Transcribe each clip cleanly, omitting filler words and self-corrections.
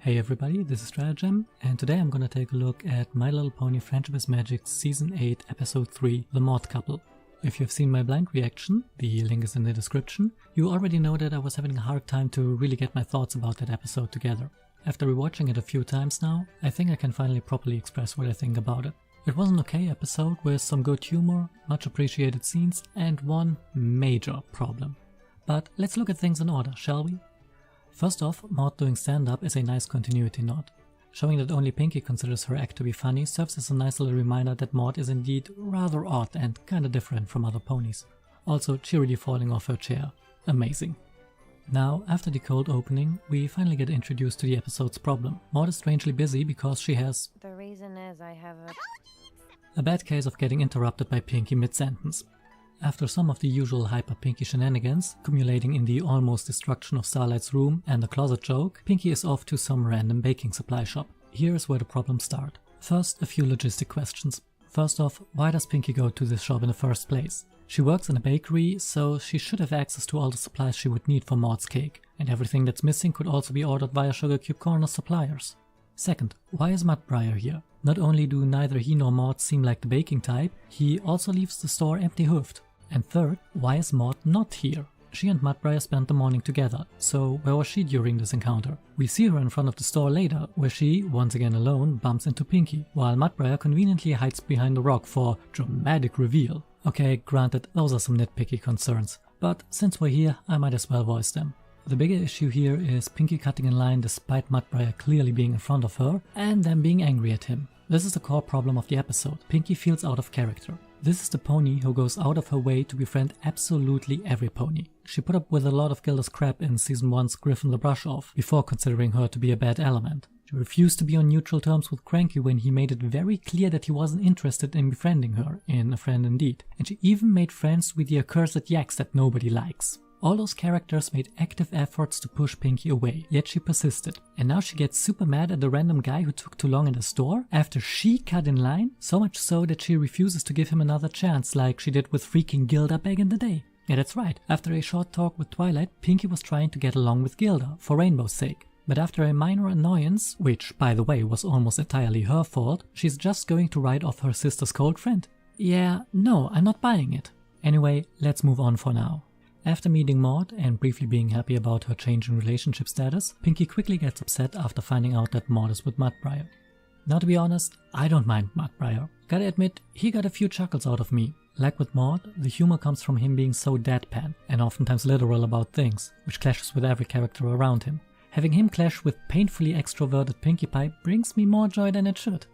Hey everybody, this is Stratagem, and today I'm gonna take a look at My Little Pony Friendship is Magic Season 8 Episode 3, The Maud Couple. If you've seen my blind reaction, the link is in the description, you already know that I was having a hard time to really get my thoughts about that episode together. After rewatching it a few times now, I think I can finally properly express what I think about it. It was an okay episode with some good humor, much appreciated scenes, and one major problem. But let's look at things in order, shall we? First off, Maud doing stand-up is a nice continuity nod. Showing that only Pinkie considers her act to be funny serves as a nice little reminder that Maud is indeed rather odd and kinda different from other ponies. Also cheerily falling off her chair. Amazing. Now, after the cold opening, we finally get introduced to the episode's problem. Maud is strangely busy because she has... The reason is I have a bad case of getting interrupted by Pinkie mid-sentence. After some of the usual hyper Pinkie shenanigans, accumulating in the almost destruction of Starlight's room and a closet joke, Pinkie is off to some random baking supply shop. Here's where the problems start. First, a few logistic questions. First off, why does Pinkie go to this shop in the first place? She works in a bakery, so she should have access to all the supplies she would need for Maud's cake, and everything that's missing could also be ordered via Sugar Cube Corner suppliers. Second, why is Mudbriar here? Not only do neither he nor Maud seem like the baking type, he also leaves the store empty-hoofed. And third, why is Maud not here? She and Mudbriar spent the morning together, so where was she during this encounter? We see her in front of the store later, where she, once again alone, bumps into Pinkie, while Mudbriar conveniently hides behind a rock for dramatic reveal. Okay, granted, those are some nitpicky concerns, but since we're here, I might as well voice them. The bigger issue here is Pinkie cutting in line despite Mudbriar clearly being in front of her, and then being angry at him. This is the core problem of the episode. Pinkie feels out of character. This is the pony who goes out of her way to befriend absolutely every pony. She put up with a lot of Gilda's crap in Season 1's Griffin the Brush Off, before considering her to be a bad element. She refused to be on neutral terms with Cranky when he made it very clear that he wasn't interested in befriending her, in A Friend Indeed. And she even made friends with the accursed yaks that nobody likes. All those characters made active efforts to push Pinkie away, yet she persisted. And now she gets super mad at the random guy who took too long in the store after she cut in line, so much so that she refuses to give him another chance like she did with freaking Gilda back in the day. Yeah, that's right, after a short talk with Twilight, Pinkie was trying to get along with Gilda, for Rainbow's sake. But after a minor annoyance, which by the way was almost entirely her fault, she's just going to write off her sister's cold friend. Yeah, no, I'm not buying it. Anyway, let's move on for now. After meeting Maud and briefly being happy about her change in relationship status, Pinkie quickly gets upset after finding out that Maud is with Mudbriar. Now to be honest, I don't mind Mudbriar. Gotta admit, he got a few chuckles out of me. Like with Maud, the humor comes from him being so deadpan and oftentimes literal about things, which clashes with every character around him. Having him clash with painfully extroverted Pinkie Pie brings me more joy than it should.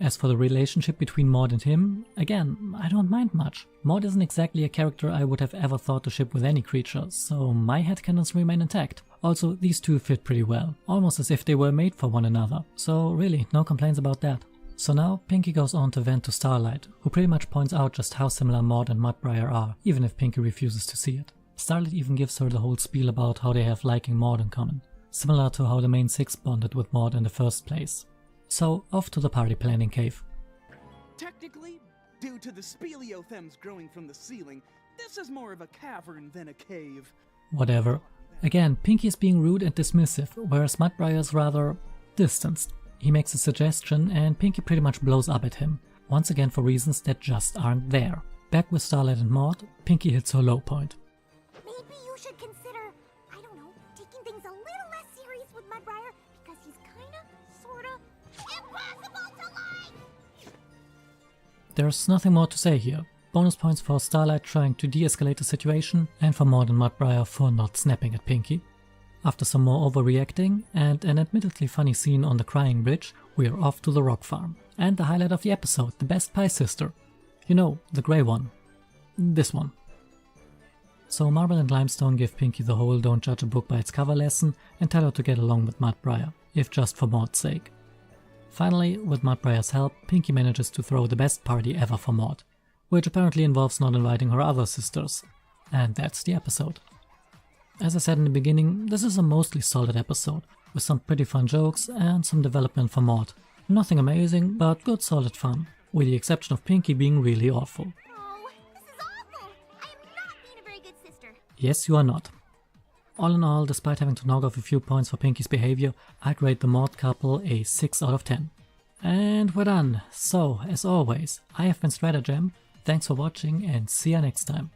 As for the relationship between Maud and him, again, I don't mind much. Maud isn't exactly a character I would have ever thought to ship with any creature, so my headcanons remain intact. Also, these two fit pretty well, almost as if they were made for one another, so really, no complaints about that. So now, Pinkie goes on to vent to Starlight, who pretty much points out just how similar Maud and Mudbriar are, even if Pinkie refuses to see it. Starlight even gives her the whole spiel about how they have liking Maud in common, similar to how the main six bonded with Maud in the first place. So, off to the party planning cave. Technically, due to the speleothems growing from the ceiling, this is more of a cavern than a cave. Whatever. Again, Pinkie is being rude and dismissive, whereas Mudbriar is rather distanced. He makes a suggestion and Pinkie pretty much blows up at him, once again for reasons that just aren't there. Back with Starlight and Maud, Pinkie hits her low point. Maybe you should consider, I don't know, taking things a little less serious with Mudbriar, because he's kinda, sorta, impossible to like! There's nothing more to say here. Bonus points for Starlight trying to de-escalate the situation, and for Maud and Mudbriar for not snapping at Pinkie. After some more overreacting, and an admittedly funny scene on the crying bridge, we are off to the rock farm. And the highlight of the episode, the best pie sister. You know, the grey one. This one. So Marble and Limestone give Pinkie the whole don't judge a book by its cover lesson and tell her to get along with Mudbriar, if just for Maud's sake. Finally, with Mudbriar's help, Pinkie manages to throw the best party ever for Maud, which apparently involves not inviting her other sisters. And that's the episode. As I said in the beginning, this is a mostly solid episode, with some pretty fun jokes and some development for Maud. Nothing amazing, but good solid fun, with the exception of Pinkie being really awful. Oh, this is awful! I am not being a very good sister. Yes, you are not. All in all, despite having to knock off a few points for Pinky's behavior, I'd rate the mod couple a 6 out of 10. And we're done. So, as always, I have been Stratagem, thanks for watching and see ya next time.